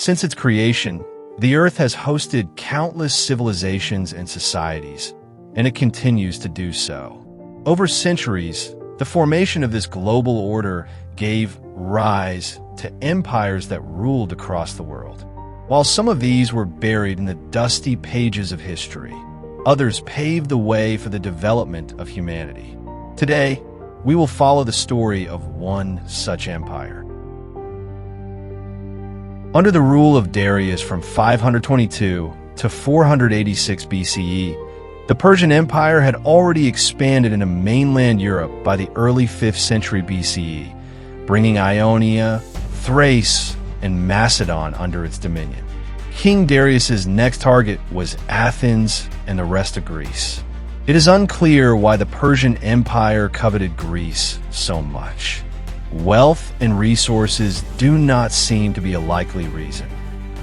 Since its creation, the Earth has hosted countless civilizations and societies, and it continues to do so. Over centuries, the formation of this global order gave rise to empires that ruled across the world. While some of these were buried in the dusty pages of history, others paved the way for the development of humanity. Today, we will follow the story of one such empire. Under the rule of Darius from 522 to 486 BCE, the Persian Empire had already expanded into mainland Europe by the early 5th century BCE, bringing Ionia, Thrace, and Macedon under its dominion. King Darius's next target was Athens and the rest of Greece. It is unclear why the Persian Empire coveted Greece so much. Wealth and resources do not seem to be a likely reason.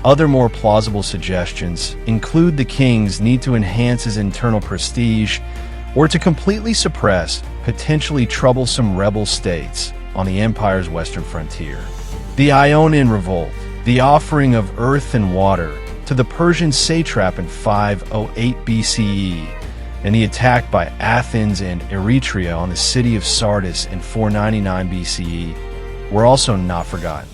Other more plausible suggestions include the king's need to enhance his internal prestige or to completely suppress potentially troublesome rebel states on the empire's western frontier. The Ionian Revolt, the offering of earth and water to the Persian satrap in 508 BCE, and the attack by Athens and Eretria on the city of Sardis in 499 BCE were also not forgotten.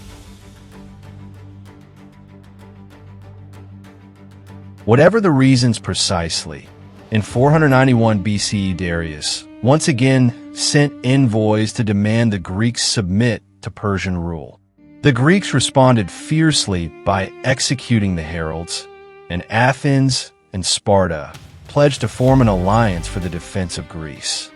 Whatever the reasons precisely, in 491 BCE Darius once again sent envoys to demand the Greeks submit to Persian rule. The Greeks responded fiercely by executing the heralds, and Athens and Sparta pledged to form an alliance for the defense of Greece.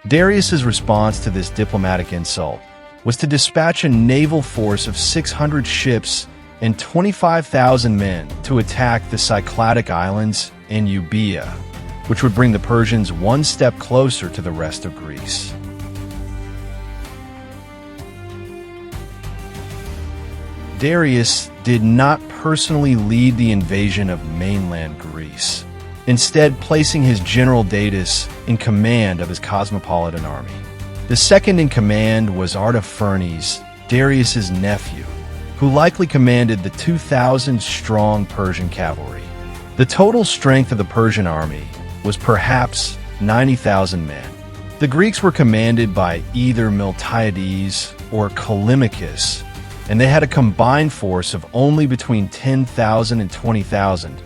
Darius's response to this diplomatic insult was to dispatch a naval force of 600 ships and 25,000 men to attack the Cycladic Islands in Euboea, which would bring the Persians one step closer to the rest of Greece. Darius did not personally lead the invasion of mainland Greece, instead placing his general Datis in command of his cosmopolitan army. The second in command was Artaphernes, Darius's nephew, who likely commanded the 2,000-strong Persian cavalry. The total strength of the Persian army was perhaps 90,000 men. The Greeks were commanded by either Miltiades or Callimachus, and they had a combined force of only between 10,000 and 20,000,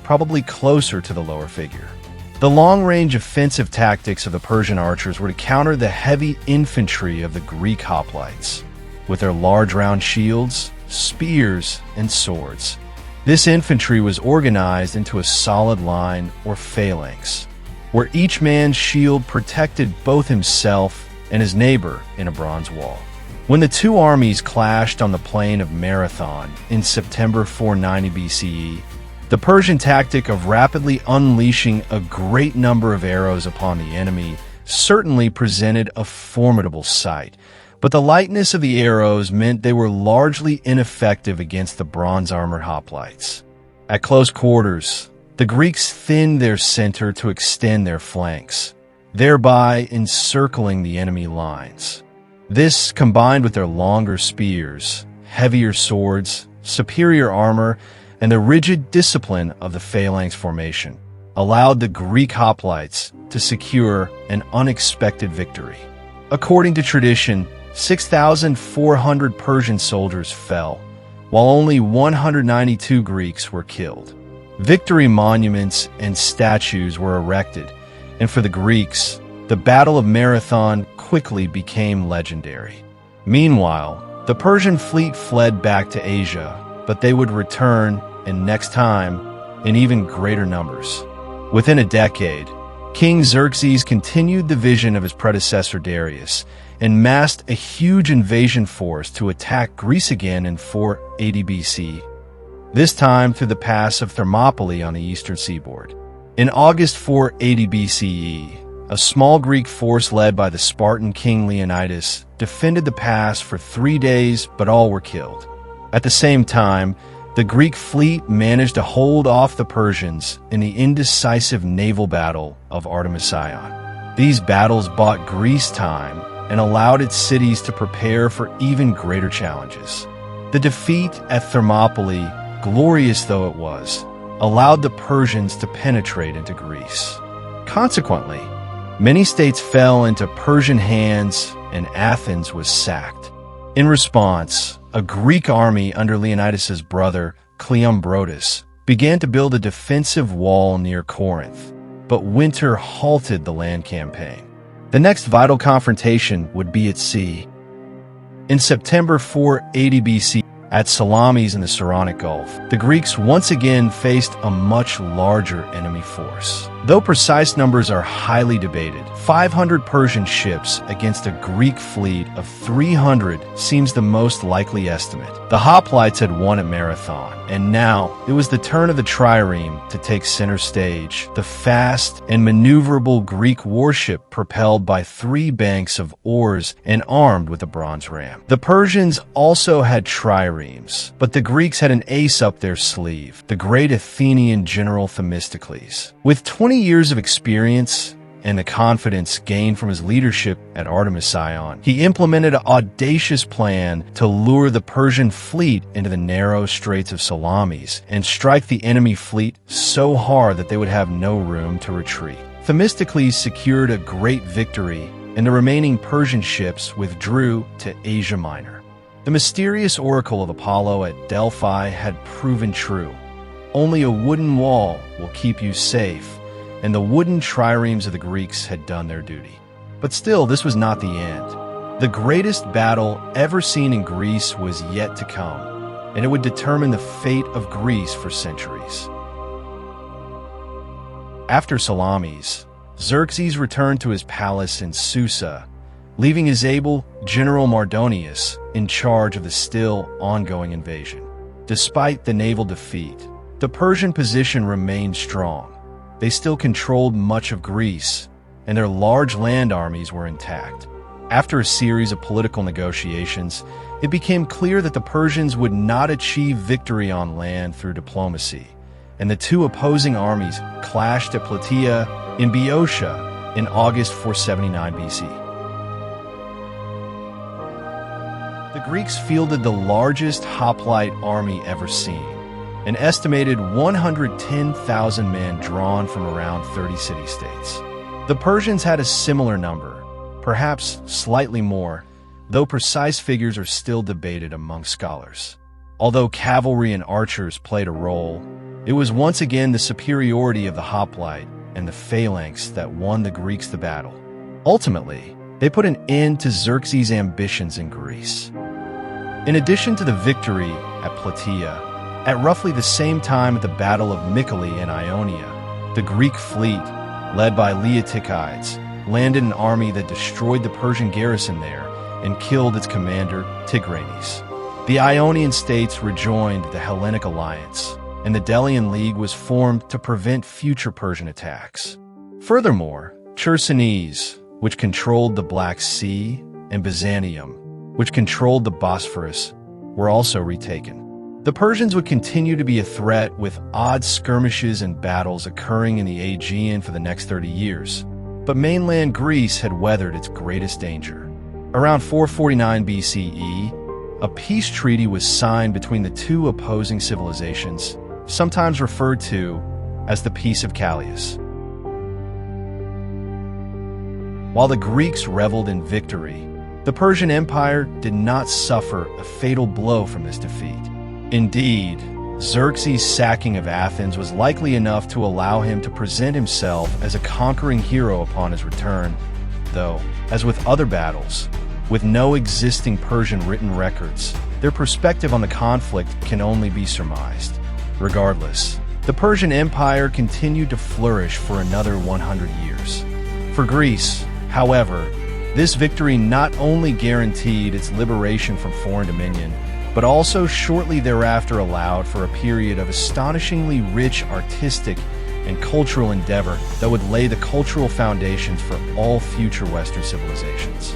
probably closer to the lower figure. The long-range offensive tactics of the Persian archers were to counter the heavy infantry of the Greek hoplites, with their large round shields, spears, and swords. This infantry was organized into a solid line or phalanx, where each man's shield protected both himself and his neighbor in a bronze wall. When the two armies clashed on the plain of Marathon in September 490 BCE, the Persian tactic of rapidly unleashing a great number of arrows upon the enemy certainly presented a formidable sight, but the lightness of the arrows meant they were largely ineffective against the bronze-armored hoplites. At close quarters, the Greeks thinned their center to extend their flanks, thereby encircling the enemy lines. This, combined with their longer spears, heavier swords, superior armor, and the rigid discipline of the phalanx formation, allowed the Greek hoplites to secure an unexpected victory. According to tradition, 6,400 Persian soldiers fell, while only 192 Greeks were killed. Victory monuments and statues were erected, and for the Greeks, the Battle of Marathon quickly became legendary. Meanwhile, the Persian fleet fled back to Asia, but they would return, and next time, in even greater numbers. Within a decade, King Xerxes continued the vision of his predecessor Darius and massed a huge invasion force to attack Greece again in 480 BC, this time through the pass of Thermopylae on the eastern seaboard. In August 480 BCE, a small Greek force led by the Spartan king Leonidas defended the pass for 3 days, but all were killed. At the same time, the Greek fleet managed to hold off the Persians in the indecisive naval battle of Artemisium. These battles bought Greece time and allowed its cities to prepare for even greater challenges. The defeat at Thermopylae glorious though it was, allowed the Persians to penetrate into Greece. Consequently, many states fell into Persian hands and Athens was sacked. In response, a Greek army under Leonidas's brother, Cleombrotus, began to build a defensive wall near Corinth, but winter halted the land campaign. The next vital confrontation would be at sea. In September 480 BC, at Salamis in the Saronic Gulf, the Greeks once again faced a much larger enemy force. Though precise numbers are highly debated, 500 Persian ships against a Greek fleet of 300 seems the most likely estimate. The hoplites had won at Marathon, and now it was the turn of the trireme to take center stage, the fast and maneuverable Greek warship propelled by 3 banks of oars and armed with a bronze ram. The Persians also had triremes, but the Greeks had an ace up their sleeve, the great Athenian general Themistocles. With 20 years of experience and the confidence gained from his leadership at Artemision, he implemented an audacious plan to lure the Persian fleet into the narrow straits of Salamis and strike the enemy fleet so hard that they would have no room to retreat. Themistocles secured a great victory, and the remaining Persian ships withdrew to Asia Minor. The mysterious oracle of Apollo at Delphi had proven true. Only a wooden wall will keep you safe, and the wooden triremes of the Greeks had done their duty. But still, this was not the end. The greatest battle ever seen in Greece was yet to come, and it would determine the fate of Greece for centuries. After Salamis, Xerxes returned to his palace in Susa, leaving his able general Mardonius in charge of the still ongoing invasion. Despite the naval defeat, the Persian position remained strong. They still controlled much of Greece, and their large land armies were intact. After a series of political negotiations, it became clear that the Persians would not achieve victory on land through diplomacy, and the two opposing armies clashed at Plataea in Boeotia in August 479 BC. The Greeks fielded the largest hoplite army ever seen, an estimated 110,000 men drawn from around 30 city-states. The Persians had a similar number, perhaps slightly more, though precise figures are still debated among scholars. Although cavalry and archers played a role, it was once again the superiority of the hoplite and the phalanx that won the Greeks the battle. Ultimately, they put an end to Xerxes' ambitions in Greece. In addition to the victory at Plataea, at roughly the same time at the Battle of Mycale in Ionia, the Greek fleet, led by Laotikides, landed an army that destroyed the Persian garrison there and killed its commander, Tigranes. The Ionian states rejoined the Hellenic alliance, and the Delian League was formed to prevent future Persian attacks. Furthermore, Chersonese, which controlled the Black Sea, and Byzantium, which controlled the Bosphorus, were also retaken. The Persians would continue to be a threat, with odd skirmishes and battles occurring in the Aegean for the next 30 years. But mainland Greece had weathered its greatest danger. Around 449 BCE, a peace treaty was signed between the two opposing civilizations, sometimes referred to as the Peace of Callias. While the Greeks reveled in victory, the Persian Empire did not suffer a fatal blow from this defeat. Indeed, Xerxes' sacking of Athens was likely enough to allow him to present himself as a conquering hero upon his return, though, as with other battles, with no existing Persian written records, their perspective on the conflict can only be surmised. Regardless, the Persian Empire continued to flourish for another 100 years. For Greece, however, this victory not only guaranteed its liberation from foreign dominion, but also shortly thereafter allowed for a period of astonishingly rich artistic and cultural endeavor that would lay the cultural foundations for all future Western civilizations.